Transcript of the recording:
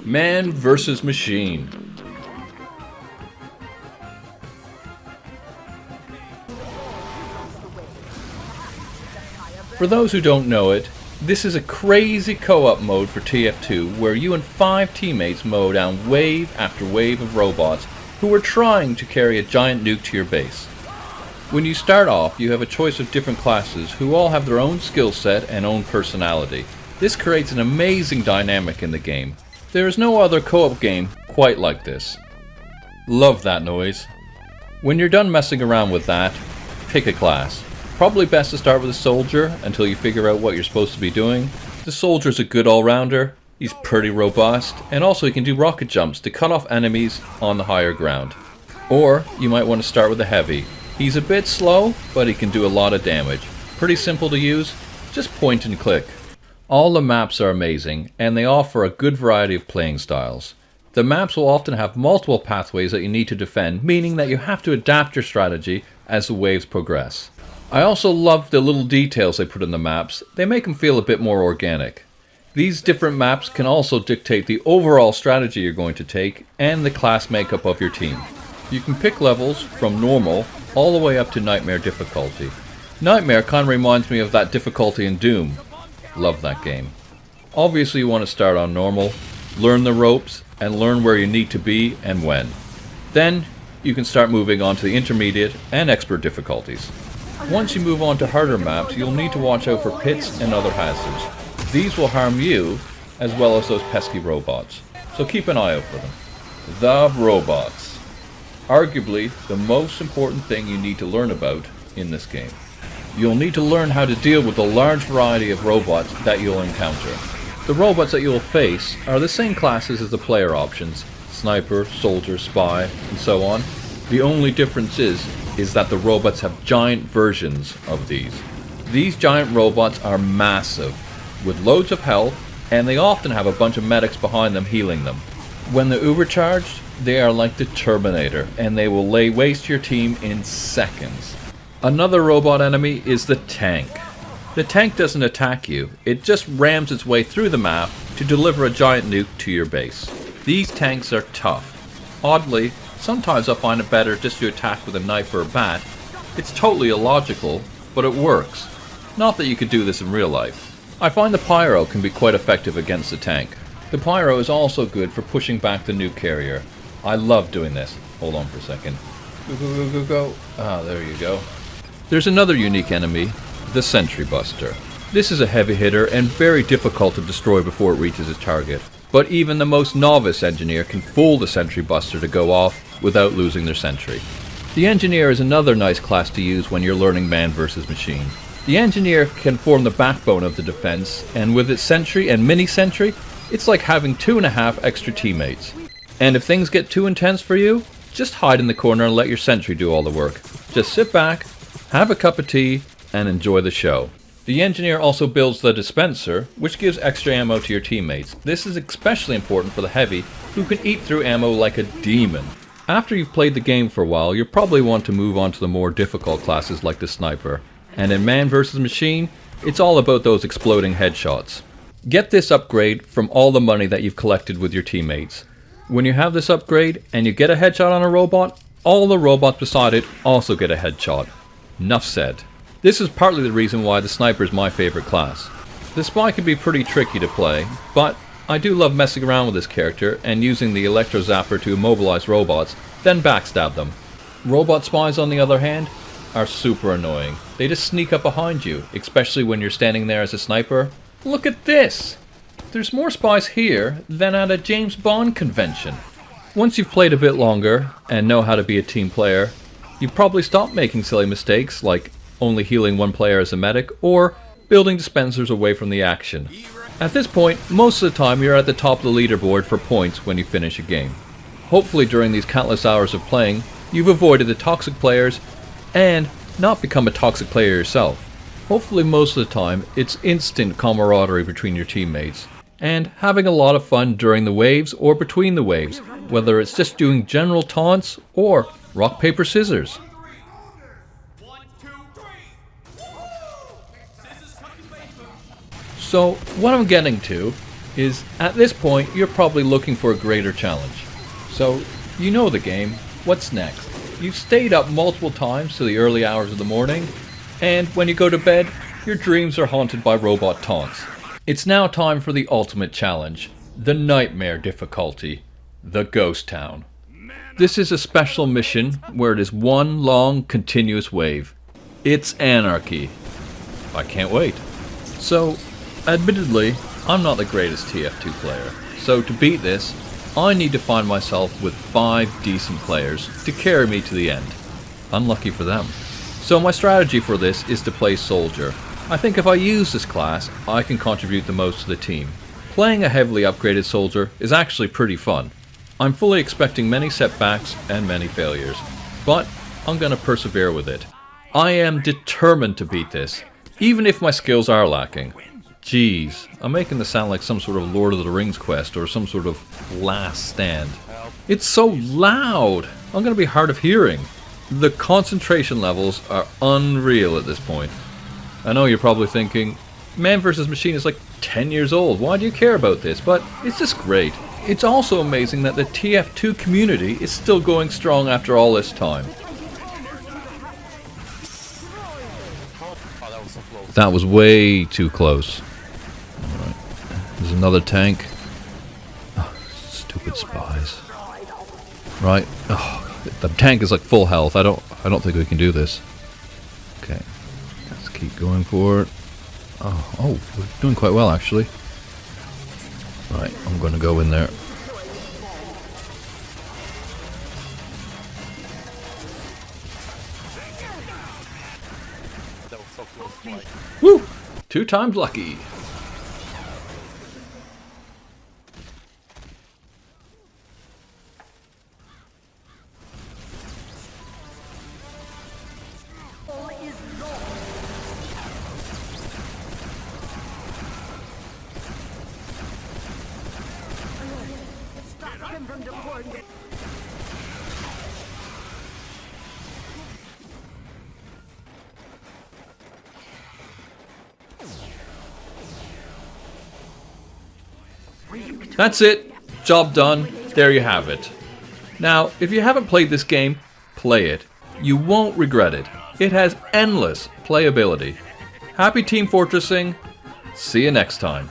Man versus machine. For those who don't know it, this is a crazy co-op mode for TF2 where you and 5 teammates mow down wave after wave of robots who are trying to carry a giant nuke to your base. When you start off, you have a choice of different classes who all have their own skill set and own personality. This creates an amazing dynamic in the game. There is no other co-op game quite like this. Love that noise. When you're done messing around with that, pick a class. Probably best to start with a soldier until you figure out what you're supposed to be doing. The soldier's a good all-rounder, he's pretty robust, and also he can do rocket jumps to cut off enemies on the higher ground. Or you might want to start with a heavy. He's a bit slow, but he can do a lot of damage. Pretty simple to use, just point and click. All the maps are amazing, and they offer a good variety of playing styles. The maps will often have multiple pathways that you need to defend, meaning that you have to adapt your strategy as the waves progress. I also love the little details they put in the maps. They make them feel a bit more organic. These different maps can also dictate the overall strategy you're going to take and the class makeup of your team. You can pick levels from normal all the way up to nightmare difficulty. Nightmare kind of reminds me of that difficulty in Doom. Love that game. Obviously you want to start on normal, learn the ropes, and learn where you need to be and when. Then you can start moving on to the intermediate and expert difficulties. Once you move on to harder maps, you'll need to watch out for pits and other hazards. These will harm you as well as those pesky robots, so keep an eye out for them. The robots. Arguably the most important thing you need to learn about in this game. You'll need to learn how to deal with the large variety of robots that you'll encounter. The robots that you'll face are the same classes as the player options, sniper, soldier, spy, and so on. The only difference is that the robots have giant versions of these. These giant robots are massive, with loads of health, and they often have a bunch of medics behind them healing them. When they're overcharged, they are like the Terminator, and they will lay waste to your team in seconds. Another robot enemy is the tank. The tank doesn't attack you, it just rams its way through the map to deliver a giant nuke to your base. These tanks are tough. Oddly, sometimes I find it better just to attack with a knife or a bat. It's totally illogical, but it works. Not that you could do this in real life. I find the pyro can be quite effective against the tank. The pyro is also good for pushing back the nuke carrier. I love doing this. Hold on for a second. Go, go, go, go, go. Ah, there you go. There's another unique enemy, the Sentry Buster. This is a heavy hitter and very difficult to destroy before it reaches its target. But even the most novice engineer can fool the Sentry Buster to go off without losing their sentry. The engineer is another nice class to use when you're learning man versus machine. The engineer can form the backbone of the defense, and with its sentry and mini sentry, it's like having 2.5 extra teammates. And if things get too intense for you, just hide in the corner and let your sentry do all the work. Just sit back, have a cup of tea, and enjoy the show. The engineer also builds the dispenser, which gives extra ammo to your teammates. This is especially important for the heavy, who can eat through ammo like a demon. After you've played the game for a while, you'll probably want to move on to the more difficult classes like the sniper. And in Man vs. Machine, it's all about those exploding headshots. Get this upgrade from all the money that you've collected with your teammates. When you have this upgrade and you get a headshot on a robot, all the robots beside it also get a headshot. Enough said. This is partly the reason why the sniper is my favorite class. The spy can be pretty tricky to play, but I do love messing around with this character and using the electro zapper to immobilize robots, then backstab them. Robot spies, on the other hand, are super annoying. They just sneak up behind you, especially when you're standing there as a sniper. Look at this! There's more spies here than at a James Bond convention. Once you've played a bit longer and know how to be a team player, you probably stop making silly mistakes like only healing one player as a medic or building dispensers away from the action. At this point, most of the time you're at the top of the leaderboard for points when you finish a game. Hopefully during these countless hours of playing, you've avoided the toxic players and not become a toxic player yourself. Hopefully most of the time, it's instant camaraderie between your teammates and having a lot of fun during the waves or between the waves, whether it's just doing general taunts or rock, paper, scissors. So what I'm getting to is at this point you're probably looking for a greater challenge. So, you know the game, what's next? You've stayed up multiple times to the early hours of the morning, and when you go to bed, your dreams are haunted by robot taunts. It's now time for the ultimate challenge, the nightmare difficulty, the Ghost Town. This is a special mission where it is one long continuous wave. It's anarchy. I can't wait. So, admittedly, I'm not the greatest TF2 player, so to beat this, I need to find myself with 5 decent players to carry me to the end. Unlucky for them. So my strategy for this is to play Soldier. I think if I use this class, I can contribute the most to the team. Playing a heavily upgraded Soldier is actually pretty fun. I'm fully expecting many setbacks and many failures, but I'm gonna persevere with it. I am determined to beat this, even if my skills are lacking. Jeez, I'm making this sound like some sort of Lord of the Rings quest or some sort of last stand. It's so loud! I'm gonna be hard of hearing. The concentration levels are unreal at this point. I know you're probably thinking, Man vs. Machine is like 10 years old, why do you care about this? But it's just great. It's also amazing that the TF2 community is still going strong after all this time. That was way too close. Alright. There's another tank. Oh, stupid spies. Right. Oh, the tank is like full health. I don't think we can do this. Okay. Let's keep going for it. Oh, we're doing quite well actually. Right, I'm gonna go in there. Woo! 2 times lucky. That's it. Job done. There you have it. Now, if you haven't played this game, play it. You won't regret it. It has endless playability. Happy Team Fortressing. See you next time.